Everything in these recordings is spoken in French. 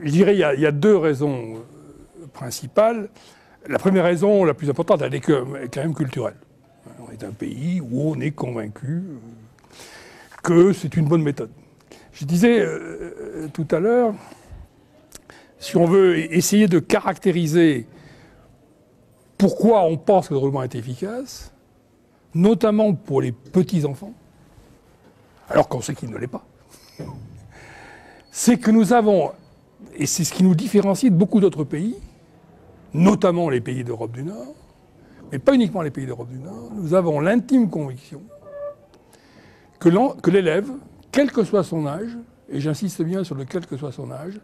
je dirais qu'il y a deux raisons principales. La première raison, la plus importante, elle est quand même culturelle. On est un pays où on est convaincu que c'est une bonne méthode. Je disais tout à l'heure, si on veut essayer de caractériser pourquoi on pense que le déroulement est efficace, notamment pour les petits-enfants, alors qu'on sait qu'il ne l'est pas, c'est que nous avons, et c'est ce qui nous différencie de beaucoup d'autres pays, notamment les pays d'Europe du Nord, mais pas uniquement les pays d'Europe du Nord, nous avons l'intime conviction que l'élève, quel que soit son âge, et j'insiste bien sur le quel que soit son âge,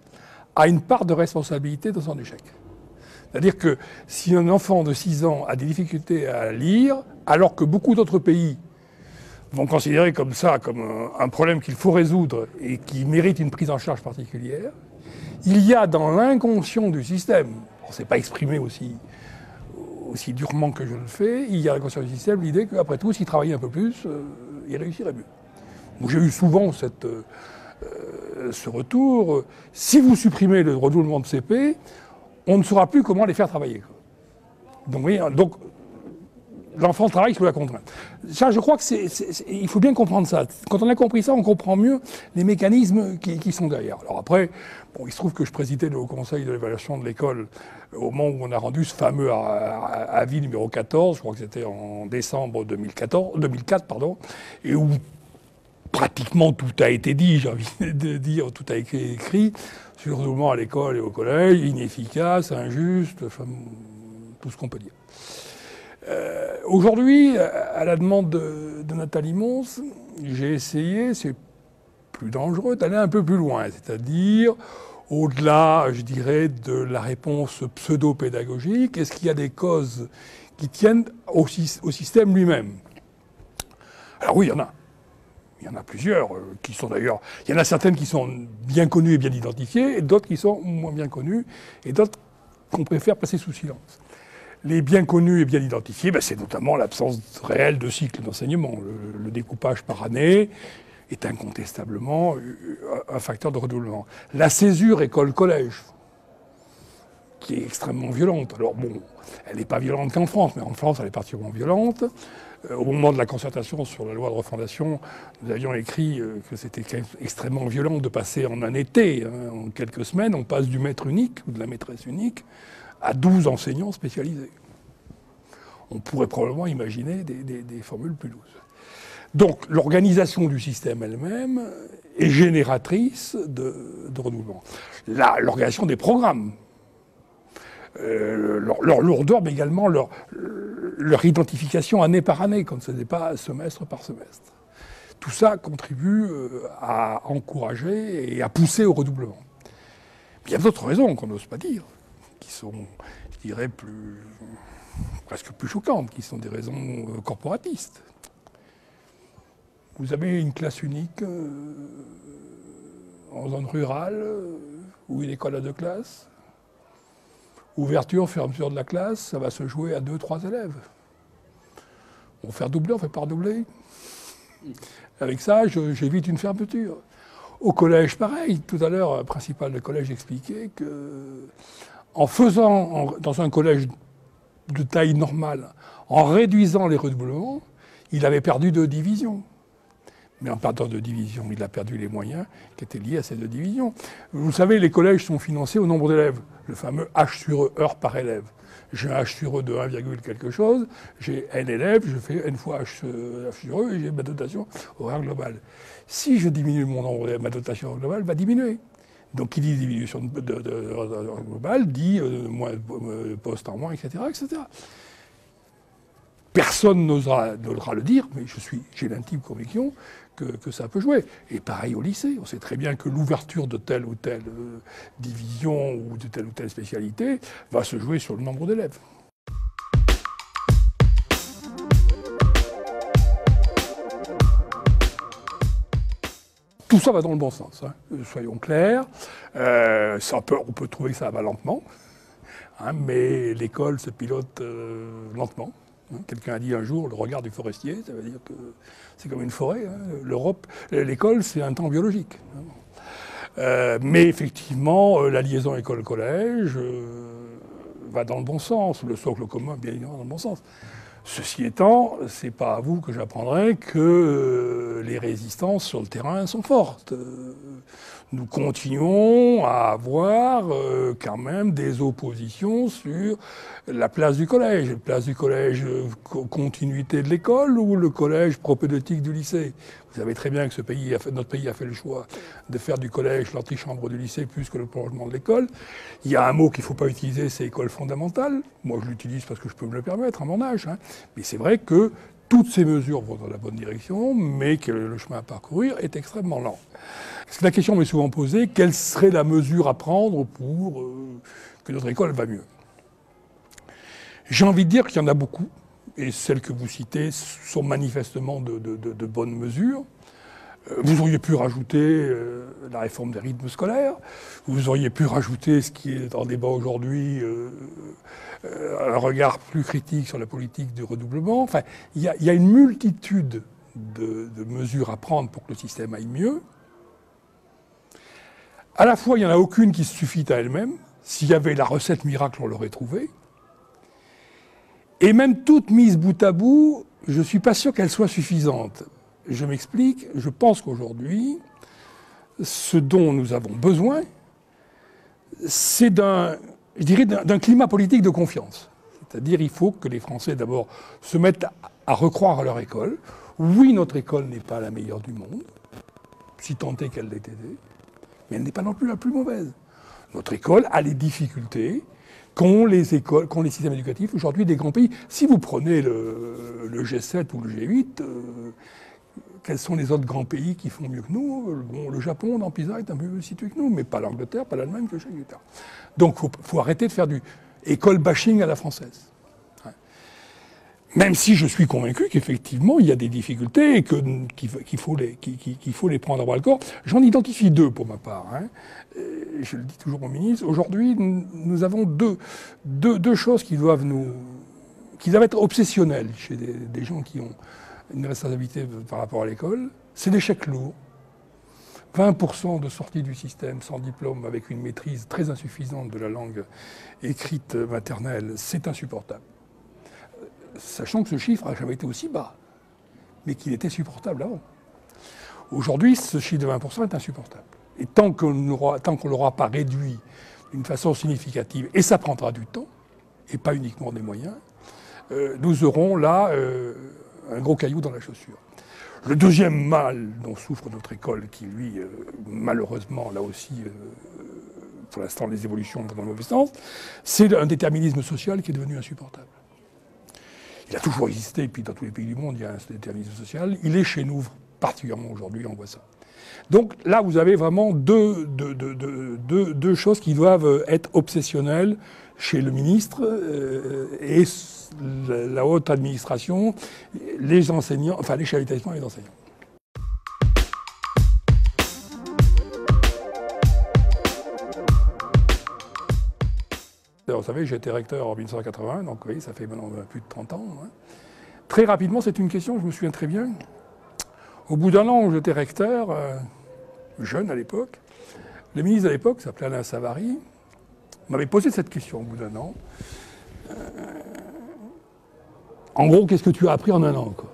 a une part de responsabilité dans son échec. C'est-à-dire que si un enfant de 6 ans a des difficultés à lire, alors que beaucoup d'autres pays vont considérer comme ça, comme un problème qu'il faut résoudre et qui mérite une prise en charge particulière, il y a dans l'inconscient du système, on ne s'est pas exprimé aussi durement que je le fais, il y a dans l'inconscient du système l'idée qu'après tout, s'il travaillait un peu plus, il réussirait mieux. Donc j'ai eu souvent ce retour. Si vous supprimez le redoublement de CP, on ne saura plus comment les faire travailler. Donc, oui, donc l'enfant travaille sous la contrainte. Ça, je crois il faut bien comprendre ça. Quand on a compris ça, on comprend mieux les mécanismes qui sont derrière. Alors après, bon, il se trouve que je présidais le Haut Conseil de l'évaluation de l'école au moment où on a rendu ce fameux avis numéro 14, je crois que c'était en décembre 2004, et où pratiquement tout a été dit, j'ai envie de dire, tout a été écrit sur le redoublement à l'école et au collège, inefficace, injuste, enfin, tout ce qu'on peut dire. Aujourd'hui, à la demande de Nathalie Mons, j'ai essayé, c'est plus dangereux, d'aller un peu plus loin, c'est-à-dire au-delà, je dirais, de la réponse pseudo-pédagogique. Est-ce qu'il y a des causes qui tiennent au système lui-même? Alors oui, il y en a. Il y en a plusieurs qui sont d'ailleurs... Il y en a certaines qui sont bien connues et bien identifiées, et d'autres qui sont moins bien connues, et d'autres qu'on préfère passer sous silence. Les bien connus et bien identifiés, c'est notamment l'absence réelle de cycle d'enseignement. Le découpage par année est incontestablement un facteur de redoublement. La césure école-collège, qui est extrêmement violente. Alors bon, elle n'est pas violente qu'en France, mais en France, elle est particulièrement violente. Au moment de la concertation sur la loi de refondation, nous avions écrit que c'était extrêmement violent de passer en un été, en quelques semaines, on passe du maître unique ou de la maîtresse unique à 12 enseignants spécialisés. On pourrait probablement imaginer des formules plus lourdes. Donc l'organisation du système elle-même est génératrice de redoublement. L'organisation des programmes, leur lourdeur, mais également leur identification année par année, quand ce n'est pas semestre par semestre. Tout ça contribue à encourager et à pousser au redoublement. Il y a d'autres raisons qu'on n'ose pas dire, qui sont, je dirais, presque plus choquantes, qui sont des raisons corporatistes. Vous avez une classe unique en zone rurale, ou une école à 2 classes. Ouverture, fermeture de la classe, ça va se jouer à 2-3 élèves. On va faire doubler, on ne fait pas redoubler. Avec ça, j'évite une fermeture. Au collège, pareil. Tout à l'heure, un principal de collège expliquait que, en faisant, dans un collège de taille normale, en réduisant les redoublements, il avait perdu 2 divisions. Mais en perdant 2 divisions, il a perdu les moyens qui étaient liés à ces 2 divisions. Vous savez, les collèges sont financés au nombre d'élèves, le fameux H sur E, heure par élève. J'ai un H sur E de 1, quelque chose, j'ai N élèves, je fais N fois H sur E et j'ai ma dotation horaire globale. Si je diminue mon nombre d'élèves, ma dotation globale va diminuer. Donc, qui dit diminution de globale dit moins de postes en moins, etc., etc. Personne n'osera le dire, mais j'ai l'intime conviction que ça peut jouer. Et pareil au lycée. On sait très bien que l'ouverture de telle ou telle division ou de telle ou telle spécialité va se jouer sur le nombre d'élèves. Tout ça va dans le bon sens, hein. Soyons clairs. On peut trouver que ça va lentement, hein, mais l'école se pilote lentement. Quelqu'un a dit un jour, le regard du forestier, ça veut dire que c'est comme une forêt. Hein. L'école, c'est un temps biologique. Mais effectivement, la liaison école-collège va dans le bon sens. Le socle commun, bien évidemment, dans le bon sens. Ceci étant, c'est pas à vous que j'apprendrai que les résistances sur le terrain sont fortes. Nous continuons à avoir quand même des oppositions sur la place du collège. La place du collège continuité de l'école ou le collège propédeutique du lycée. Vous savez très bien que notre pays a fait le choix de faire du collège l'antichambre du lycée plus que le prolongement de l'école. Il y a un mot qu'il ne faut pas utiliser, c'est école fondamentale. Moi, je l'utilise parce que je peux me le permettre à mon âge. Mais c'est vrai que toutes ces mesures vont dans la bonne direction, mais que le chemin à parcourir est extrêmement lent. Parce que la question m'est souvent posée, quelle serait la mesure à prendre pour que notre école va mieux? J'ai envie de dire qu'il y en a beaucoup, et celles que vous citez sont manifestement de bonnes mesures. Vous auriez pu rajouter la réforme des rythmes scolaires, vous auriez pu rajouter ce qui est en débat aujourd'hui, un regard plus critique sur la politique du redoublement. Enfin, il y a une multitude de mesures à prendre pour que le système aille mieux. À la fois, il n'y en a aucune qui suffit à elle-même. S'il y avait la recette miracle, on l'aurait trouvée. Et même toute mise bout à bout, je ne suis pas sûr qu'elle soit suffisante. Je m'explique, je pense qu'aujourd'hui, ce dont nous avons besoin, c'est d'un climat politique de confiance. C'est-à-dire il faut que les Français, d'abord, se mettent à recroire à leur école. Oui, notre école n'est pas la meilleure du monde, si tant est qu'elle l'ait été, mais elle n'est pas non plus la plus mauvaise. Notre école a les difficultés qu'ont les systèmes éducatifs aujourd'hui des grands pays. Si vous prenez le G7 ou le G8, quels sont les autres grands pays qui font mieux que nous? Bon, le Japon, dans PISA, est un peu mieux situé que nous, mais pas l'Angleterre, pas l'Allemagne, que etc. Donc il faut arrêter de faire du école bashing à la française. Même si je suis convaincu qu'effectivement, il y a des difficultés et qu'il faut les prendre à bras-le-corps. J'en identifie deux pour ma part. Je le dis toujours au ministre. Aujourd'hui, nous avons deux choses qui doivent être obsessionnelles chez des gens qui ont une responsabilité par rapport à l'école. C'est l'échec lourd. 20% de sorties du système sans diplôme avec une maîtrise très insuffisante de la langue écrite maternelle, c'est insupportable. Sachant que ce chiffre n'a jamais été aussi bas, mais qu'il était supportable avant. Aujourd'hui, ce chiffre de 20% est insupportable. Et tant qu'on ne l'aura pas réduit d'une façon significative, et ça prendra du temps, et pas uniquement des moyens, nous aurons là un gros caillou dans la chaussure. Le deuxième mal dont souffre notre école, qui lui, malheureusement, là aussi, pour l'instant, les évolutions vont dans le mauvais sens, c'est un déterminisme social qui est devenu insupportable. Il a toujours existé, et puis dans tous les pays du monde, il y a un déterminisme social. Il est chez nous, particulièrement aujourd'hui, on voit ça. Donc là, vous avez vraiment deux choses qui doivent être obsessionnelles chez le ministre et la haute administration, les enseignants, enfin les chefs d'établissement et les enseignants. Vous savez, j'ai été recteur en 1980, donc oui, ça fait maintenant plus de 30 ans. Très rapidement, c'est une question, je me souviens très bien. Au bout d'un an où j'étais recteur, jeune à l'époque, le ministre à l'époque, s'appelait Alain Savary, m'avait posé cette question au bout d'un an. En gros, qu'est-ce que tu as appris en un an, quoi?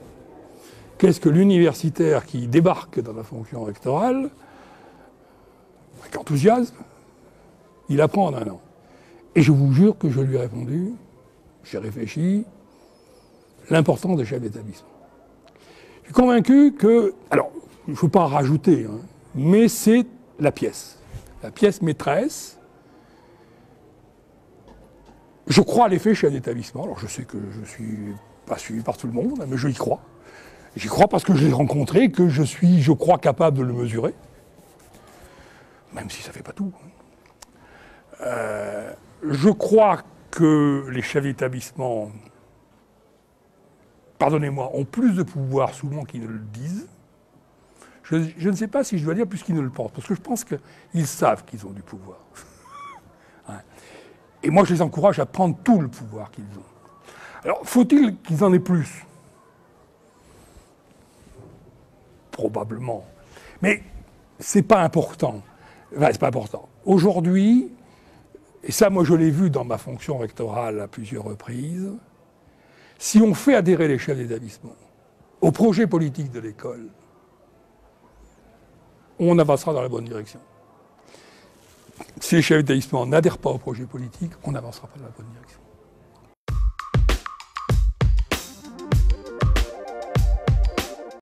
Qu'est-ce que l'universitaire qui débarque dans la fonction rectorale, avec enthousiasme, il apprend en un an? Et je vous jure que je lui ai répondu, j'ai réfléchi, l'importance des chefs d'établissement. Je suis convaincu que, alors, il ne faut pas en rajouter, mais c'est la pièce maîtresse. Je crois à l'effet chef d'établissement. Alors je sais que je ne suis pas suivi par tout le monde, mais je y crois. J'y crois parce que je l'ai rencontré et que je crois capable de le mesurer. Même si ça ne fait pas tout. Je crois que les chefs d'établissement, pardonnez-moi, ont plus de pouvoir souvent qu'ils ne le disent. Je ne sais pas si je dois dire plus qu'ils ne le pensent, parce que je pense qu'ils savent qu'ils ont du pouvoir. Et moi, je les encourage à prendre tout le pouvoir qu'ils ont. Alors, faut-il qu'ils en aient plus? Probablement. Mais ce n'est pas important. Enfin, c'est pas important. Aujourd'hui, et ça, moi, je l'ai vu dans ma fonction rectorale à plusieurs reprises, si on fait adhérer les chefs d'établissement au projet politique de l'école, on avancera dans la bonne direction. Si les chefs d'établissement n'adhèrent pas au projet politique, on n'avancera pas dans la bonne direction.